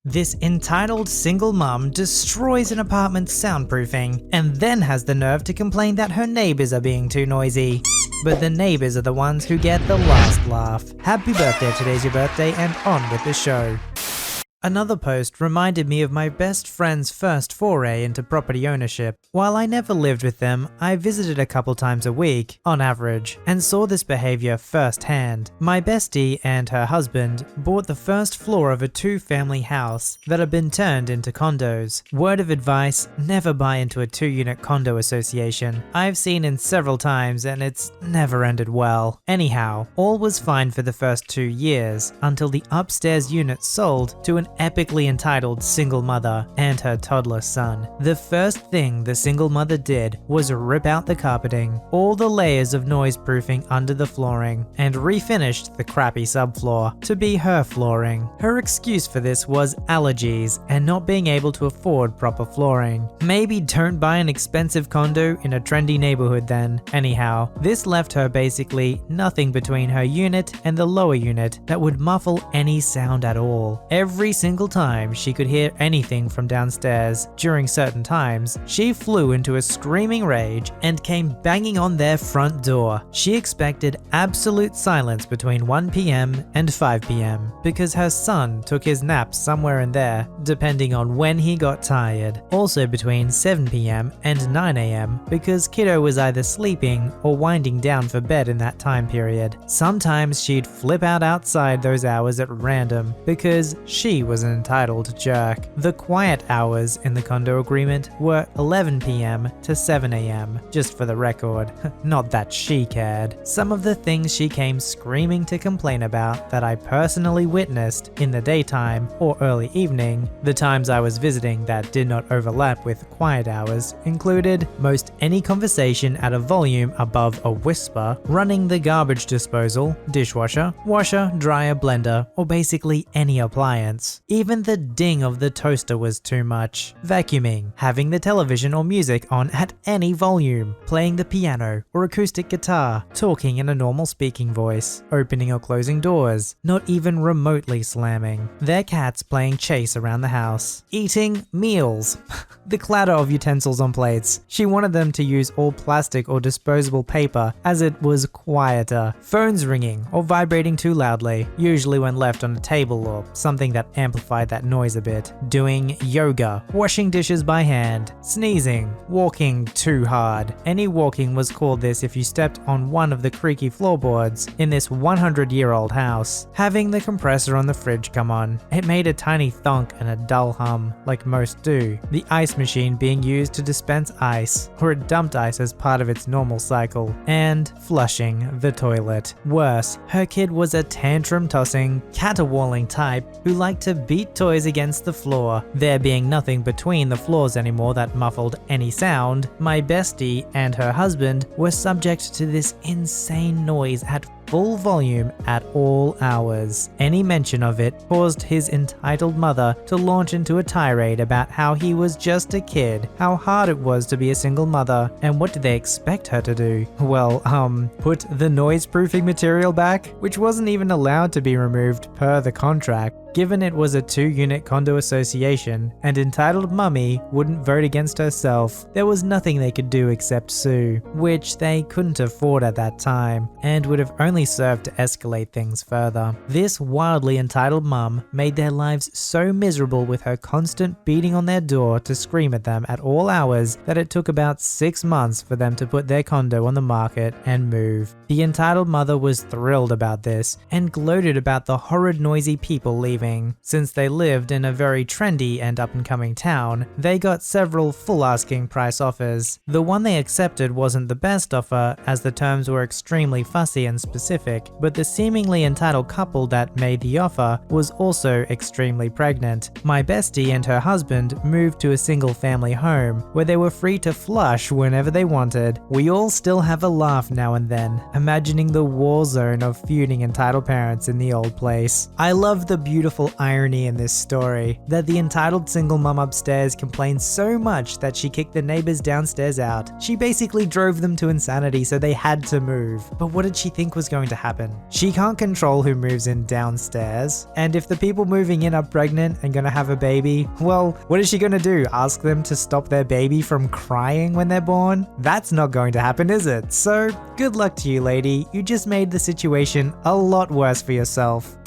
This entitled single mum destroys an apartment's soundproofing and then has the nerve to complain that her neighbors are being too noisy. But the neighbors are the ones who get the last laugh. Happy birthday, today's your birthday, and on with the show. Another post reminded me of my best friend's first foray into property ownership. While I never lived with them, I visited a couple times a week, on average, and saw this behavior firsthand. My bestie and her husband bought the first floor of a two-family house that had been turned into condos. Word of advice, never buy into a two-unit condo association. I've seen it several times and it's never ended well. Anyhow, all was fine for the first 2 years, until the upstairs unit sold to an epically entitled single mother and her toddler son. The first thing the single mother did was rip out the carpeting, all the layers of noise proofing under the flooring, and refinished the crappy subfloor to be her flooring. Her excuse for this was allergies and not being able to afford proper flooring. Maybe don't buy an expensive condo in a trendy neighborhood then. Anyhow, this left her basically nothing between her unit and the lower unit that would muffle any sound at all. Every single time she could hear anything from downstairs during certain times, she flew into a screaming rage and came banging on their front door. She expected absolute silence between 1 p.m. and 5 p.m. because her son took his nap somewhere in there, depending on when he got tired. Also between 7 p.m. and 9 a.m. because kiddo was either sleeping or winding down for bed in that time period. Sometimes she'd flip out outside those hours at random because she was an entitled jerk. The quiet hours in the condo agreement were 11 p.m. to 7 a.m. just for the record. Not that she cared. Some of the things she came screaming to complain about that I personally witnessed in the daytime or early evening, the times I was visiting that did not overlap with quiet hours, included most any conversation at a volume above a whisper, running the garbage disposal, dishwasher, washer, dryer, blender, or basically any appliance. Even the ding of the toaster was too much. Vacuuming, having the television or music on at any volume, playing the piano or acoustic guitar, talking in a normal speaking voice, opening or closing doors, not even remotely slamming, their cats playing chase around the house, eating meals, the clatter of utensils on plates. She wanted them to use all plastic or disposable paper as it was quieter, phones ringing or vibrating too loudly, usually when left on a table or something that amplified that noise a bit, doing yoga, washing dishes by hand, sneezing, walking too hard. Any walking was called this if you stepped on one of the creaky floorboards in this 100-year-old house. Having the compressor on the fridge come on, it made a tiny thunk and a dull hum, like most do. The ice machine being used to dispense ice, or it dumped ice as part of its normal cycle, and flushing the toilet. Worse, her kid was a tantrum-tossing, caterwauling type who liked to beat toys against the floor. There being nothing between the floors anymore that muffled any sound, my bestie and her husband were subject to this insane noise at full volume at all hours. Any mention of it caused his entitled mother to launch into a tirade about how he was just a kid, how hard it was to be a single mother, and what did they expect her to do? Well, put the noise-proofing material back, which wasn't even allowed to be removed per the contract. Given it was a two-unit condo association and entitled mummy wouldn't vote against herself, there was nothing they could do except sue, which they couldn't afford at that time, and would have only served to escalate things further. This wildly entitled mum made their lives so miserable with her constant beating on their door to scream at them at all hours that it took about 6 months for them to put their condo on the market and move. The entitled mother was thrilled about this and gloated about the horrid noisy people leaving. Since they lived in a very trendy and up-and-coming town, they got several full asking price offers. The one they accepted wasn't the best offer, as the terms were extremely fussy and specific, but the seemingly entitled couple that made the offer was also extremely pregnant. My bestie and her husband moved to a single-family home where they were free to flush whenever they wanted. We all still have a laugh now and then, imagining the war zone of feuding entitled parents in the old place. I love the beautiful irony in this story, that the entitled single mum upstairs complained so much that she kicked the neighbors downstairs out. She basically drove them to insanity, so they had to move. But what did she think was going going to happen? She can't control who moves in downstairs, and if the people moving in are pregnant and gonna have a baby, well, what is she gonna do? Ask them to stop their baby from crying when they're born? That's not going to happen, is it? So, good luck to you, lady. You just made the situation a lot worse for yourself.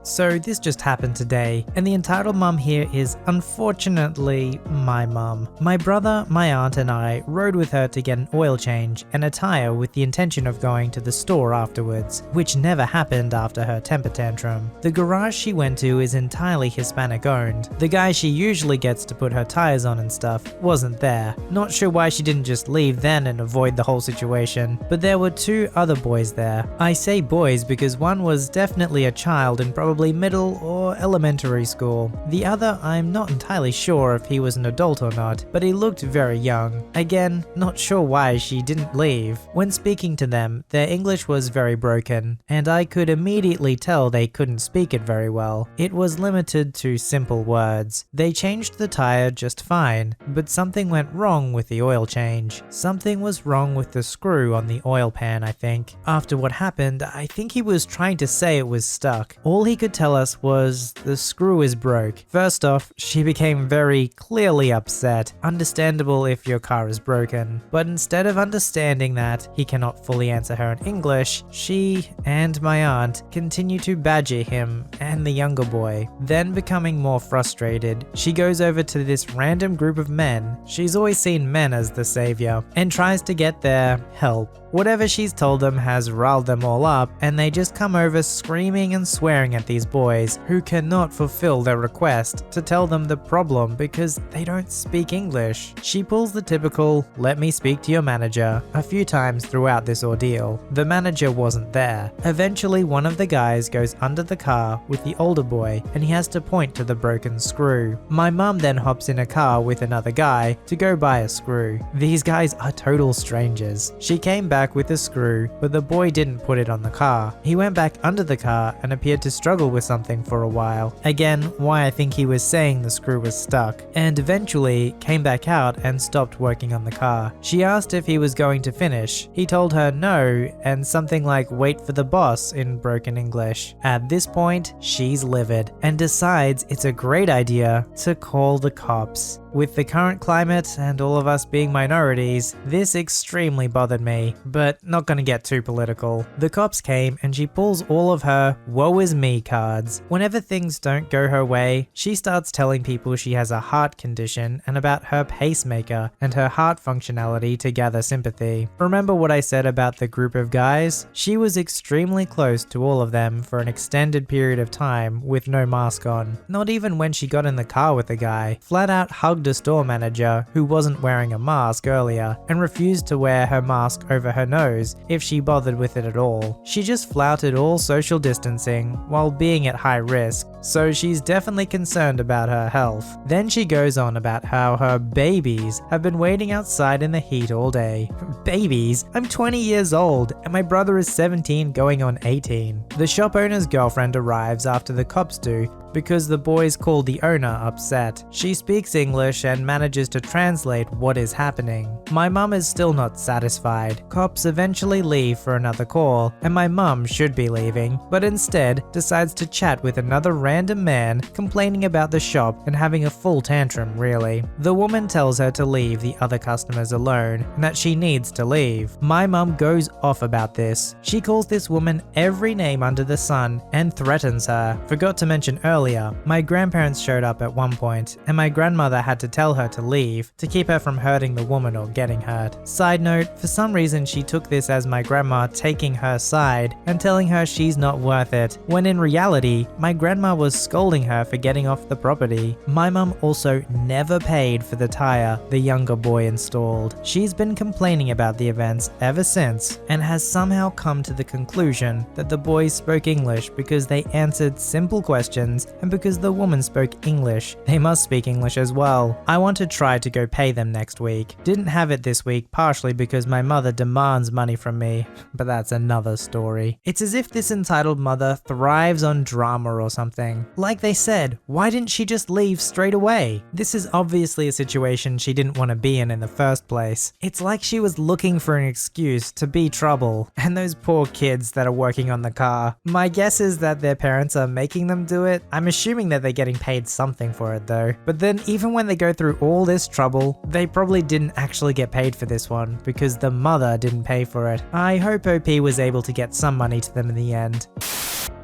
So this just happened today, and the entitled mum here is unfortunately my mum. My brother, my aunt and I rode with her to get an oil change and a tire with the intention of going to the store afterwards, which never happened after her temper tantrum. The garage she went to is entirely Hispanic owned. The guy she usually gets to put her tires on and stuff wasn't there. Not sure why she didn't just leave then and avoid the whole situation, but there were two other boys there. I say boys because one was definitely a child and probably middle or elementary school. The other, I'm not entirely sure if he was an adult or not, but he looked very young. Again, not sure why she didn't leave. When speaking to them, their English was very broken, and I could immediately tell they couldn't speak it very well. It was limited to simple words. They changed the tire just fine, but something went wrong with the oil change. Something was wrong with the screw on the oil pan, I think. After what happened, I think he was trying to say it was stuck. All he could tell us was the screw is broke. First off, she became very clearly upset. Understandable if your car is broken. But instead of understanding that he cannot fully answer her in English, she and my aunt continue to badger him and the younger boy. Then becoming more frustrated, she goes over to this random group of men. She's always seen men as the savior and tries to get their help. Whatever she's told them has riled them all up, and they just come over screaming and swearing at these boys who cannot fulfill their request to tell them the problem because they don't speak English. She pulls the typical "let me speak to your manager" a few times throughout this ordeal. The manager wasn't there. Eventually one of the guys goes under the car with the older boy and he has to point to the broken screw. My mum then hops in a car with another guy to go buy a screw. These guys are total strangers. She came back with a screw, but the boy didn't put it on the car. He went back under the car and appeared to struggle with something for a while. Again, why I think he was saying the screw was stuck, and eventually came back out and stopped working on the car. She asked if he was going to finish. He told her no, and something like "wait for the boss" in broken English. At this point, she's livid and decides it's a great idea to call the cops. With the current climate and all of us being minorities, this extremely bothered me, but not gonna get too political. The cops came and she pulls all of her "woe is me" cards. Whenever things don't go her way, she starts telling people she has a heart condition and about her pacemaker and her heart functionality to gather sympathy. Remember what I said about the group of guys? She was extremely close to all of them for an extended period of time with no mask on. Not even when she got in the car with the guy, flat out hugged a store manager who wasn't wearing a mask earlier and refused to wear her mask over her nose if she bothered with it at all. She just flouted all social distancing while being at high risk, so she's definitely concerned about her health. Then she goes on about how her babies have been waiting outside in the heat all day. Babies? I'm 20 years old and my brother is 17 going on 18. The shop owner's girlfriend arrives after the cops do because the boys called the owner upset. She speaks English and manages to translate what is happening. My mum is still not satisfied. Cops eventually leave for another call, and my mum should be leaving, but instead decides to chat with another random man complaining about the shop and having a full tantrum really. The woman tells her to leave the other customers alone and that she needs to leave. My mum goes off about this. She calls this woman every name under the sun and threatens her. Forgot to mention earlier, my grandparents showed up at one point, and my grandmother had to tell her to leave to keep her from hurting the woman or getting hurt. Side note, for some reason she took this as my grandma taking her side and telling her she's not worth it, when in reality, my grandma was scolding her for getting off the property. My mum also never paid for the tire the younger boy installed. She's been complaining about the events ever since, and has somehow come to the conclusion that the boys spoke English because they answered simple questions and because the woman spoke English, they must speak English as well. I want to try to go pay them next week. Didn't have it this week partially because my mother demands money from me, but that's another story. It's as if this entitled mother thrives on drama or something. something. Like they said, why didn't she just leave straight away? This is obviously a situation she didn't want to be in the first place. It's like she was looking for an excuse to be trouble. And those poor kids that are working on the car. My guess is that their parents are making them do it. I'm assuming that they're getting paid something for it though. But then even when they go through all this trouble, they probably didn't actually get paid for this one because the mother didn't pay for it. I hope OP was able to get some money to them in the end.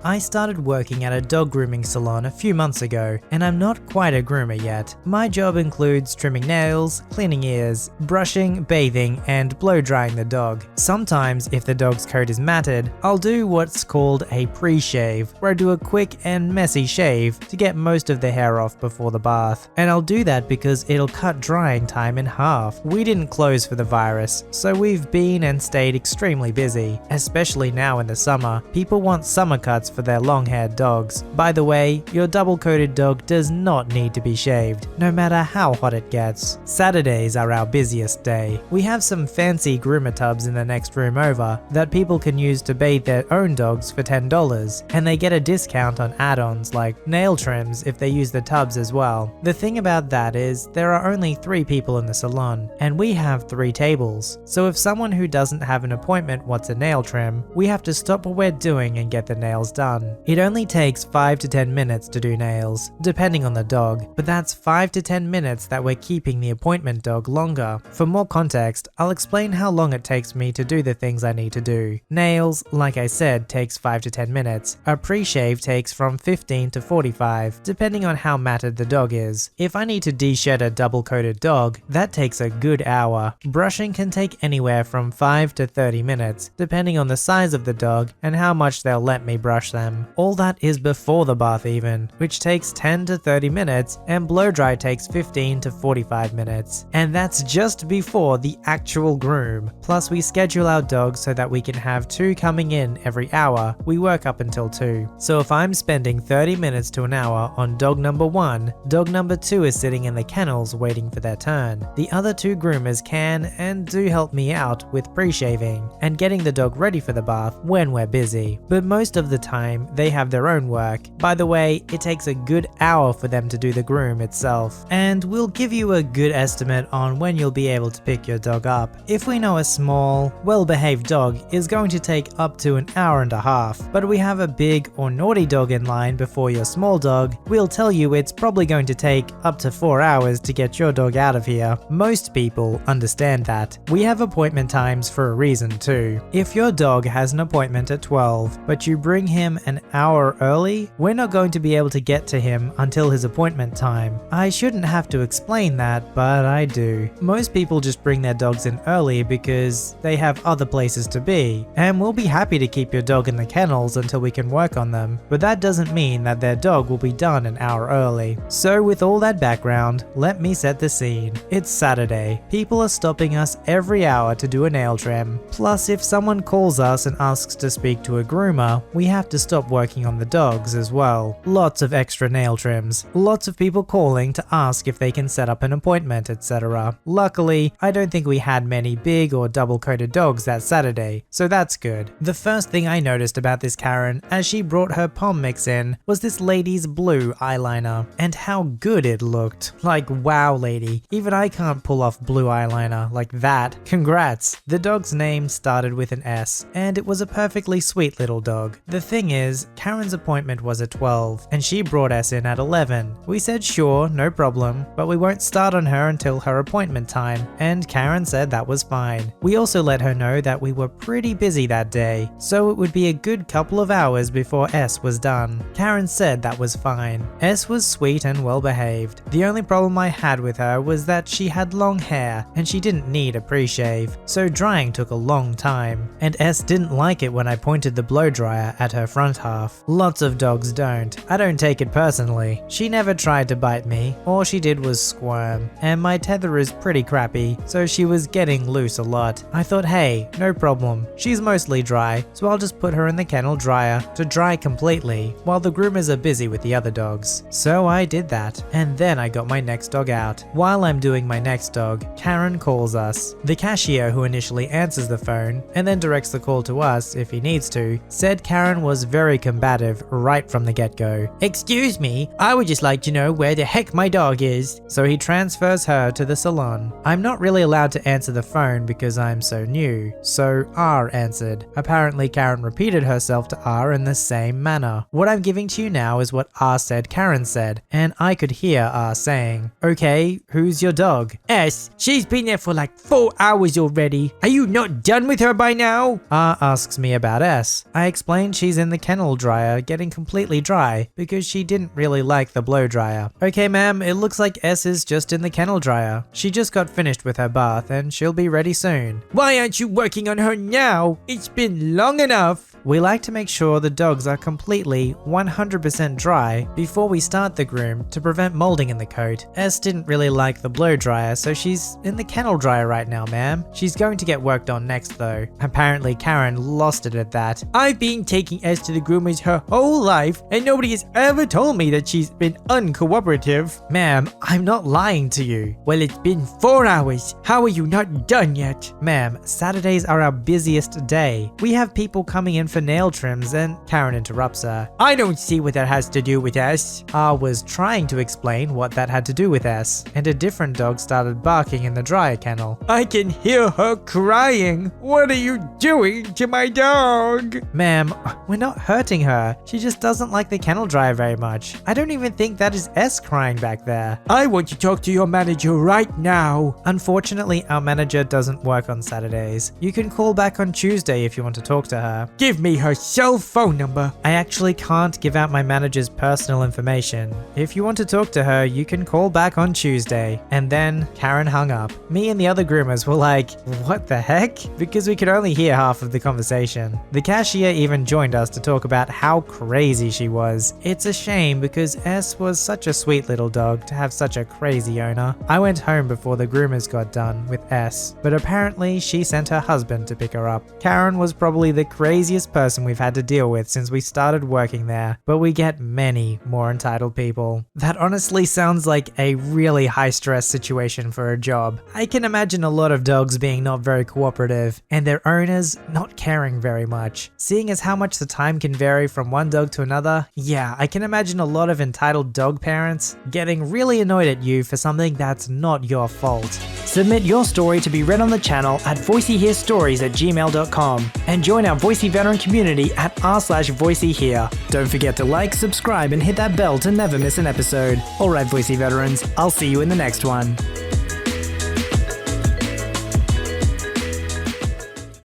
I started working at a dog grooming salon a few months ago, and I'm not quite a groomer yet. My job includes trimming nails, cleaning ears, brushing, bathing, and blow drying the dog. Sometimes, if the dog's coat is matted, I'll do what's called a pre-shave, where I do a quick and messy shave to get most of the hair off before the bath. And I'll do that because it'll cut drying time in half. We didn't close for the virus, so we've been and stayed extremely busy, especially now in the summer. People want summer cuts for their long-haired dogs. By the way, your double-coated dog does not need to be shaved, no matter how hot it gets. Saturdays are our busiest day. We have some fancy groomer tubs in the next room over that people can use to bathe their own dogs for $10, and they get a discount on add-ons like nail trims if they use the tubs as well. The thing about that is there are only 3 people in the salon, and we have 3 tables. So if someone who doesn't have an appointment wants a nail trim, we have to stop what we're doing and get the nails done. It only takes 5 to 10 minutes to do nails, depending on the dog, but that's 5 to 10 minutes that we're keeping the appointment dog longer. For more context, I'll explain how long it takes me to do the things I need to do. Nails, like I said, takes 5 to 10 minutes. A pre-shave takes from 15 to 45, depending on how matted the dog is. If I need to de-shed a double-coated dog, that takes a good hour. Brushing can take anywhere from 5 to 30 minutes, depending on the size of the dog and how much they'll let me brush them. All that is before the bath even, which takes 10 to 30 minutes, and blow dry takes 15 to 45 minutes. And that's just before the actual groom. Plus we schedule our dogs so that we can have 2 coming in every hour. We work up until 2. So if I'm spending 30 minutes to an hour on dog number 1, dog number 2 is sitting in the kennels waiting for their turn. The other 2 groomers can and do help me out with pre-shaving and getting the dog ready for the bath when we're busy. But most of the time they have their own work. By the way, it takes a good hour for them to do the groom itself. And we'll give you a good estimate on when you'll be able to pick your dog up. If we know a small, well-behaved dog is going to take up to an hour and a half, but we have a big or naughty dog in line before your small dog, we'll tell you it's probably going to take up to 4 hours to get your dog out of here. Most people understand that. We have appointment times for a reason too. If your dog has an appointment at 12, but you bring him an hour early, we're not going to be able to get to him until his appointment time. I shouldn't have to explain that, but I do. Most people just bring their dogs in early because they have other places to be, and we'll be happy to keep your dog in the kennels until we can work on them, but that doesn't mean that their dog will be done an hour early. So with all that background, let me set the scene. It's Saturday. People are stopping us every hour to do a nail trim. Plus, if someone calls us and asks to speak to a groomer, we have to stop working on the dogs as well. Lots of extra nail trims. Lots of people calling to ask if they can set up an appointment, etc. Luckily, I don't think we had many big or double-coated dogs that Saturday, so that's good. The first thing I noticed about this Karen as she brought her pom mix in was this lady's blue eyeliner, and how good it looked. Like, wow lady, even I can't pull off blue eyeliner like that. Congrats! The dog's name started with an S, and it was a perfectly sweet little dog. The thing is, Karen's appointment was at 12, and she brought us in at 11. We said sure, no problem, but we won't start on her until her appointment time, and Karen said that was fine. We also let her know that we were pretty busy that day, so it would be a good couple of hours before S was done. Karen said that was fine. S was sweet and well behaved. The only problem I had with her was that she had long hair, and she didn't need a pre-shave, so drying took a long time, and S didn't like it when I pointed the blow dryer at her front half. Lots of dogs don't. I don't take it personally. She never tried to bite me. All she did was squirm, and my tether is pretty crappy, so she was getting loose a lot. I thought, hey, no problem. She's mostly dry, so I'll just put her in the kennel dryer to dry completely while the groomers are busy with the other dogs. So I did that, and then I got my next dog out. While I'm doing my next dog, Karen calls us. The cashier who initially answers the phone and then directs the call to us if he needs to, said Karen was was very combative right from the get-go. "Excuse me, I would just like to know where the heck my dog is." So he transfers her to the salon. I'm not really allowed to answer the phone because I'm so new, so R answered. Apparently Karen repeated herself to R in the same manner. What I'm giving to you now is what R said Karen said, and I could hear R saying, "Okay, who's your dog?" "S. She's been there for like 4 hours already. Are you not done with her by now?" R asks me about S. I explained she's in the kennel dryer getting completely dry because she didn't really like the blow dryer. "Okay ma'am, it looks like S is just in the kennel dryer. She just got finished with her bath and she'll be ready soon." "Why aren't you working on her now? It's been long enough." We like to make sure the dogs are completely 100% dry before we start the groom to prevent molding in the coat. S didn't really like the blow dryer, so she's in the kennel dryer right now, ma'am. She's going to get worked on next though. Apparently Karen lost it at that. "I've been taking S to the groomers her whole life and nobody has ever told me that she's been uncooperative." "Ma'am, I'm not lying to you." "Well, it's been 4 hours. How are you not done yet?" "Ma'am, Saturdays are our busiest day. We have people coming in for nail trims," and Karen interrupts her. "I don't see what that has to do with S." R was trying to explain what that had to do with S, and a different dog started barking in the dryer kennel. "I can hear her crying. What are you doing to my dog?" "Ma'am, we're not hurting her. She just doesn't like the kennel dryer very much. I don't even think that is S crying back there." "I want to talk to your manager right now." Unfortunately, our manager doesn't work on Saturdays. You can call back on Tuesday if you want to talk to her. "Give me her cell phone number." I actually can't give out my manager's personal information. If you want to talk to her, you can call back on Tuesday. And then Karen hung up. Me and the other groomers were like, "What the heck?" Because we could only hear half of the conversation. The cashier even joined us to talk about how crazy she was. It's a shame because S was such a sweet little dog to have such a crazy owner. I went home before the groomers got done with S, but apparently she sent her husband to pick her up. Karen was probably the craziest person we've had to deal with since we started working there, but we get many more entitled people. That honestly sounds like a really high stress situation for a job. I can imagine a lot of dogs being not very cooperative and their owners not caring very much. Seeing as how much the time can vary from one dog to another, yeah, I can imagine a lot of entitled dog parents getting really annoyed at you for something that's not your fault. Submit your story to be read on the channel at voiceyherestories@gmail.com and join our Voicey veteran community at r/VoiceyHere. Don't forget to like, subscribe, and hit that bell to never miss an episode. Alright Voicey veterans, I'll see you in the next one.